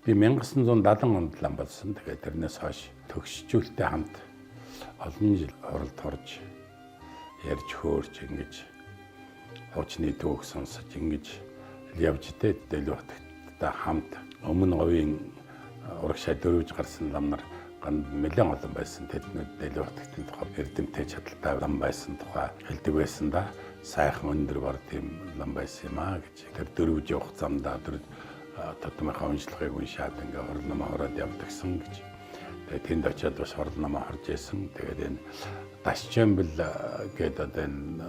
Би 1970 онд лам болсон. Тэгээд тэрнээс хойш төгсчүүлтэй хамт олон жил хуралд орж ярьж хөөрч ингэж хуучны түүх сонсож ингэж явж дэлгүү хоттой хамт өмнө говийн урагшаа дөрвж гарсан лам нар нэлээд олон байсан. Тэднүүд дэлгүү хотын тухай эрдэмтэй чадaltaй лам байсан тухай хэлдэг байсан да. Сайхан өндөр бар тийм лам байсан юм аа гэж. Тэр дөрвж явах замдаа тодмынхаа уншлагыг уншаад ингээ хорлномоо ороод явдагсан гэж. Тэгээд тэнд очиад бас хорлномоо харж байсан. Тэгээд энэ Дашчамбл гэдэг одоо энэ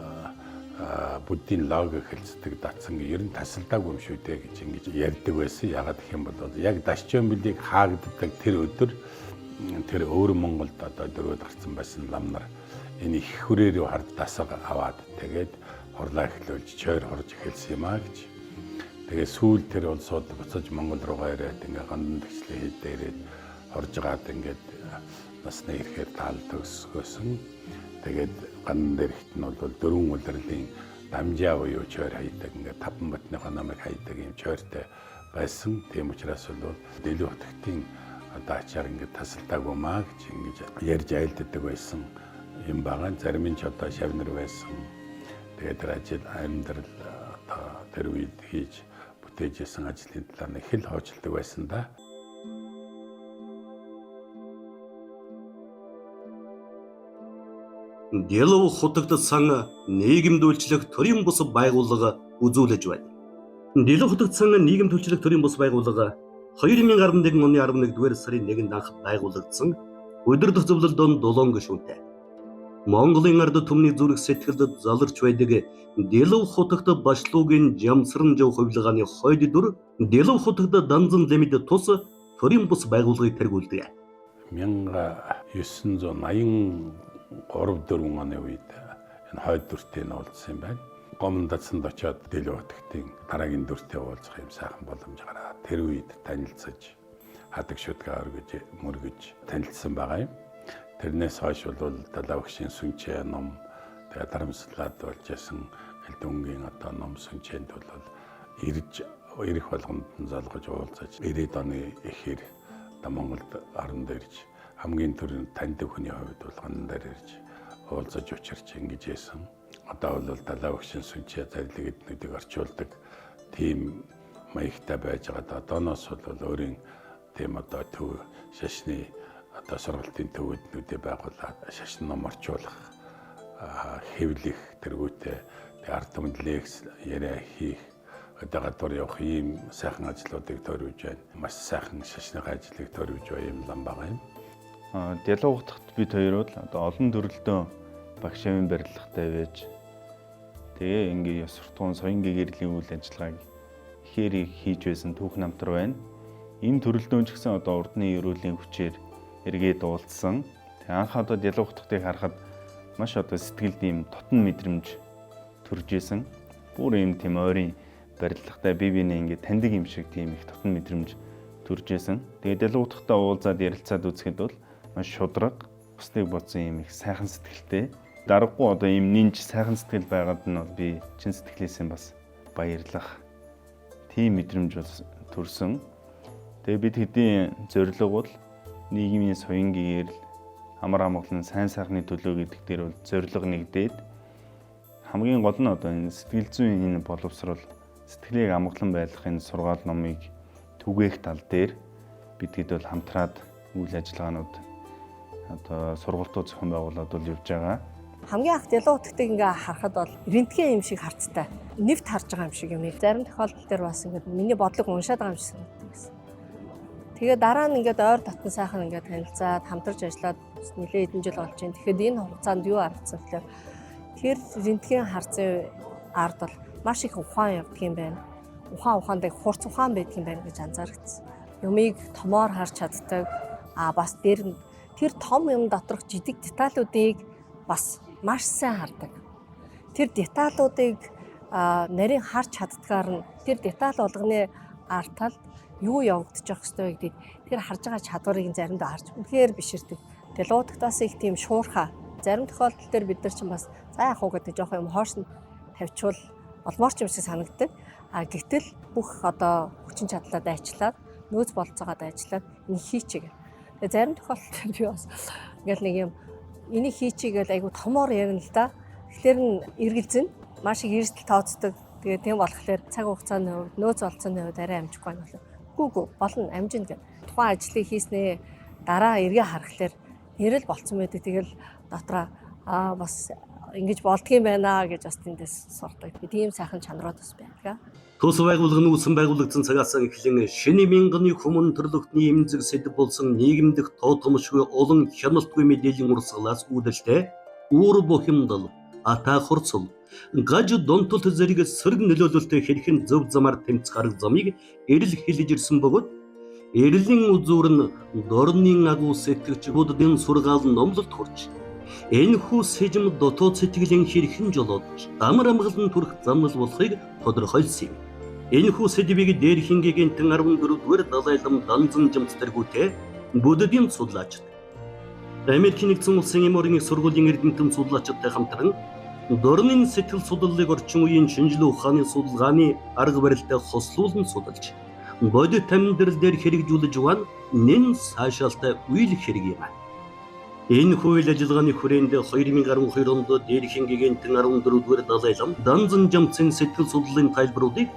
буддийн лог хэлцдэг датсан ер нь тасалдаагүй юм шүү дээ гэж ингэж ярьдаг байсан. Ягаад гэх юм бол яг Дашчамблыг хаагддаг тэр өдөр тэр өөр Монголд одоо дөрөвд гарсан байсан лам нар энэ их хүрээрөө хард дасаг аваад тэгээд хорлоо эхлүүлж чойр хорж эхэлсэн юм аа гэж. Тэгээ сүүл тэр улсууд буцаж Монгол руугаа ирээд ингээ гандан төслийн хэд дээрээ орж гаад ингээд насны ирэхээр таал төгсгөөсөн. Тэгээд гандан дээрхт нь бол дөрвөн улирлын дамжаа буюу чойр хайдаг ингээ таван ботныхоо намыг хайдаг юм чойртой байсан. Тийм учраас бол дэлгүү хотын одоо ачаар ингээ тасалдаагүй маа гэж ингэж ярьж айлддаг байсан юм байгаа. Зарим нь ч одоо шавнар байсан. Тэгээд тэр ажил амьдрал одоо тэр үед хийж бүтээжсэн ажлын талаар их л хойчилдог байсан да. Дэлгүү хотогдсон нийгэм үйлчлэх төрийн бус байгууллага үзүүлж байна. Дэлгүү хотогдсон нийгэм үйлчлэх төрийн бус байгууллага 2011 оны 11-р сарын 1-нд анх байгуулагдсан өдөр төсөвлөлтөнд 7 гишүүнтэй. Монголын ард түмний зүрх сэтгэлд заларч байдаг Дэлгүү хотогт башлуугийн жамсран жав хувилгааны хойд дүр Дэлгүү хотогт данзан лимит тус төрийн бус байгууллагыг тэргүүлдэг. 1983-4 оны үед энэ хойд дүртэй нь уулзсан юм байна. Гомдацсанд очиод Дэлгүү хотын дараагийн дүртэй уулзах юм сайхан боломж гараад тэр үед танилцаж хадаг шүдгээ өргөж мөргөж танилцсан байгаа юм. Тэрнээс хойш бол Далавагшийн сүнчээ ном тэгээд дарамслаад болж ясан элдүнгийн одоо ном сүнчээнд бол ирэх болгонд залгаж уулзаж 90-ад оны эхээр одоо Монголд орнд ирж хамгийн түрүүнд таньдаг хүний хувьд бол гандан дээр ирж уулзаж учирч ингэж ясан. Одоо бол Далавагшийн сүнчээ зарлиг эднүүдийг орчуулдаг тийм маягтай байж байгаа. Одооноос бол өөрийн тийм одоо төв шашны одоо сургалтын төвөднүүдээ байгуулад шашин ном орчуулах хэвлэх тэргүүтээ ард түмэнд лекц яриа хийх одоо гадуур явах ийм сайхан ажлуудыг тойрвж байна. Маш сайхан шашны ажлыг тойрвж байгаа юм лам байгаа юм. Дэлгүү хотод бид хоёр бол одоо олон төрөлтөө багшаавын барилгатай байж тэгээ ингээ ёс суртахуун соён гэгэрлийн үйл ажиллагааг ихээр хийж байсан түүх намтар байна. Энэ төрөлтөө ч гэсэн одоо урдны ерөөлийн хүчээр эргээд уулзсан. Тэг анх одоо Дэлгүү хотыг харахад маш одоо сэтгэлд ийм тотон мэдрэмж төрж исэн. Бүр ийм тийм ойрын барилгатай бие биенээ ингээд таньдаг юм шиг тийм их тотон мэдрэмж төрж исэн. Тэгээд Дэлгүү хоттой уулзаад ярилцаад үзэхэд бол маш шудраг, бусдыг бодсон ийм их сайхан сэтгэлтэй. Даргагүй одоо ийм нинж сайхан сэтгэл байгаад нь бол би чин сэтгэлээсээ бас баярлах тийм мэдрэмж бас төрсөн. Тэгээд бид хэдийн зорилго бол нийгмийн соён гээрэл амар амгалан сайн сайхны төлөө гэдэг дээр бол зорилго нэгдээд хамгийн гол нь одоо энэ сэтгэл зүйн энэ боловсрол сэтгэлийг амгалан байлгах энэ сургаал номыг түгээх тал дээр бид хэд бол хамтраад үйл ажиллагаанууд одоо сургалтууд зохион байгуулаад бол явж байгаа. Хамгийн анх Дэлгүү хотыг ингээ харахад бол рентген юм шиг харцтай. Нэвт харж байгаа юм шиг юм. Зарим тохиолдол дээр бас ингээ миний бодлого уншаад байгаа юм шиг санагдсан. Тэгээ дараа нь ингээд ойр дотн сайхан ингээд танилцаад хамтарч ажиллаад нэлээд хэдэн жил болж байна. Тэгэхэд энэ хугацаанд юу харагдсан гэхээр тэр рентген харцын ард бол маш их ухаан явдаг юм байна. Ухаанд хурц ухаан байдаг юм байна гэж анзаарчихсан. Юмыг томоор харж чаддаг. Бас тэр том юм доторх жижиг деталуудыг бас маш сайн хардаг. Тэр деталуудыг нарийн харж чаддгаар нь тэр деталь болгоны ард талд юу явагдчих ёстой гэдгийг тэр харж байгаа чадварыг заримдаа харж үнэхээр биширдэг. Дэлгүү хотоос их тийм шуурхаа. Зарим тохиолдол дээр бид нар ч бас за яах вэ гэдэг жоох юм хоош нь тавьчвал олмоор ч юм шиг санагддаг. Гэтэл бүх одоо хүчин чадлаа дайчлаад нөөц болцоогоод ажиллаад энэ хийчихээ. Тэгээ зарим тохиолдолд би бас ингээл нэг юм энийг хийчихгээл айгу томоор ярина л да. Тэгэхээр нь эргэлзэн маш их эрсдэл тооцдог. Тэгээ тийм болохоор цаг хугацааны хувьд нөөц олцооны хувьд арай амжихгүй байна болов. Гүү болно амжина гэх. Тухайн ажлыг хийснээ дараа эргээ харахаар нэрэл болцсон байдаг. Тэгэл дотроо бас ингэж болдгийм байна гэж бас тэндээс сурдаг. Би тийм сайхан чанарууд бас байдаг. Тус байгууллага нь үүсэн байгуулагдсан цагаас эхлэн шинэ мянганы хүмүүн төрлөختний эмзэг сэдв болсон нийгэмдэх тоо томшгүй олон хяналтгүй мэдээллийн урсгалаас үүдэлтэй үүр бохимдол ата хурцл гаж донтол зэрэг сөрөг нөлөөлөлтөй хэрхэн зөв замаар тэмцэх арга замыг эрэл хэлж ирсэн бөгөөд эрлийн үзүүр нь дорны агуу сэтгэгч буддын сургаал номлолт хүрч энэхүү сэжим дотоод сэтгэлийн хэрхэн жолоодж амар амгалан төрөх замнал болохыг тодорхойлсон юм. Энэхүү сэдвийг дээр хингээгэн 14-р Далай лам данзан жимцтэргүүтэй буддын судлаачид Америкийн нэгдсэн улсын эморийн сургуулийн эрдэмтэн судлаачидтай хамтран дорны сэтгэл судлалыг орчин үеийн шинжлэх ухааны судалгааны арга барилтай хослуулан судалж бодит амьдрал дээр хэрэгжүүлж байгаа нэн цаашаалтай үйл хэрэг юм. Энэ үйл ажиллагааны хүрээнд 2012 онд дээр хингээгэн 14-р Далай лам данзан жимцэн сэтгэл судлалын тайлбаруудыг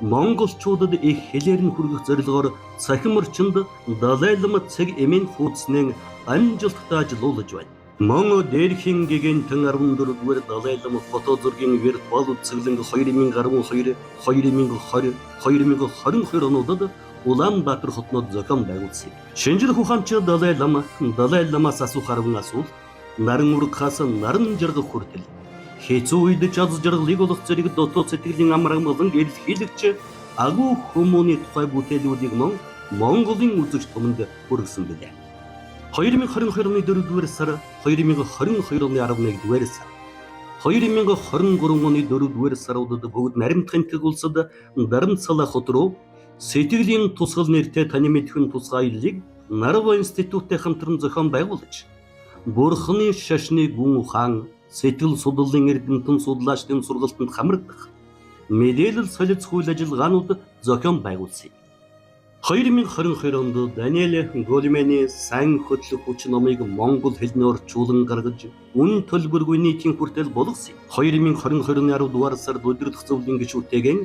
монголчуудад их хэлээр нь хүргэх зорилгоор цахим орчинд Далай лам цаг эмийн хуудсныг амжилттай ажиллуулж байна. Мон дээрхийн гэгэн 14-р Далай лам фото зургийн виртуал үзэсгэлэнг 2012, 2020, 2022 онуудад Улаанбаатар хотнод зохион байгуулсан. Шинжлэх ухаанч Далай ламаас асуух арван асуулт наран ургахаас наран жаргах хүртэл хэцүү үед чад жаргалыг олох зэрэг дотоод сэтгэлийн амар амгалан эрэлхийлэгч агуу хүмүүний тухай бүтээлүүдийг Монголын үзэж томонд хүргэсэн билээ. 2022 оны 4-р сар, 2022 оны 11-р сар, 2023 оны 4-р саруудад бүгд наримтхан улсад Дарамцала хот руу сэтгэлийн тусгал нэртэй таны мэдхэн тусгай аяллыг Нарва институттай хамтран зохион байгуулж Бурхны шашны гүн ухаан сэтгэл судлалын эрдэмтэн судлаачдын сургалтанд хамрагдах мэдээлэл солилцох үйл ажиллагаанууд зохион байгуулсан. 2022 онд Даниэл Големаны сайн хөтлөх хүч номыг монгол хэлний орчуулан гаргаж үн төлбөргүй нийтийн хүртэл болгосон. 2022 оны 10-р сард удирдах зөвлөлийн гишүүтэйгэн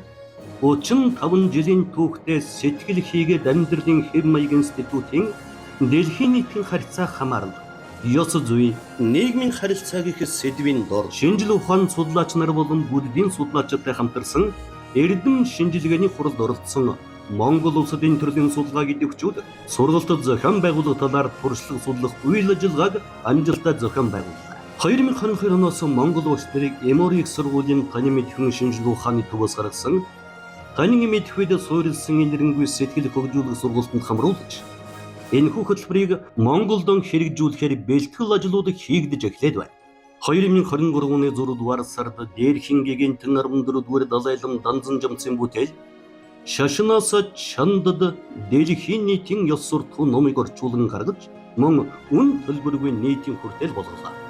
35 жилийн түүхтэй сэтгэл хийгээд амьдралын хэв маяг институтын дэлхийн нийтийн харьцаа хамаарал ёс зүй нийгмийн харилцааг их сэдвийн дор шинжлэх ухааны судлаач нар болон буддийн судлаачдтай хамтарсан эрдэм шинжилгээний хуралд оролцсон Монгол улсад энэ төрлийн судалгааг идэвхжүүлэх сургалтад зохион байгуулах талаар туршлага судлах үйл ажиллагааг амжилттай зохион байгууллаа. 2022 оноос Монгол улс төрийг эмори их сургуулийн таны мэдхэн шинжлэх ухааны төвөөс гаргасан таны мэдхүйд суурилсан энэрэнгүй сэтгэл хөгжүүлэх сургалтанд хамруулж энэхүү хөтөлбөрийг Монголд хэрэгжүүлэхээр бэлтгэл ажлууд хийгдэж эхлээд байна. 2023 оны 6-р сард дээр хингээгэн 14-р Далай лам данзан жимцэн бүтээл шашнаас чандад дэлхийн нийтийн ёс суртахуун номыг орчуулан гаргаж мөн үн төлбөргүй нийтийн хүртэл болголоо.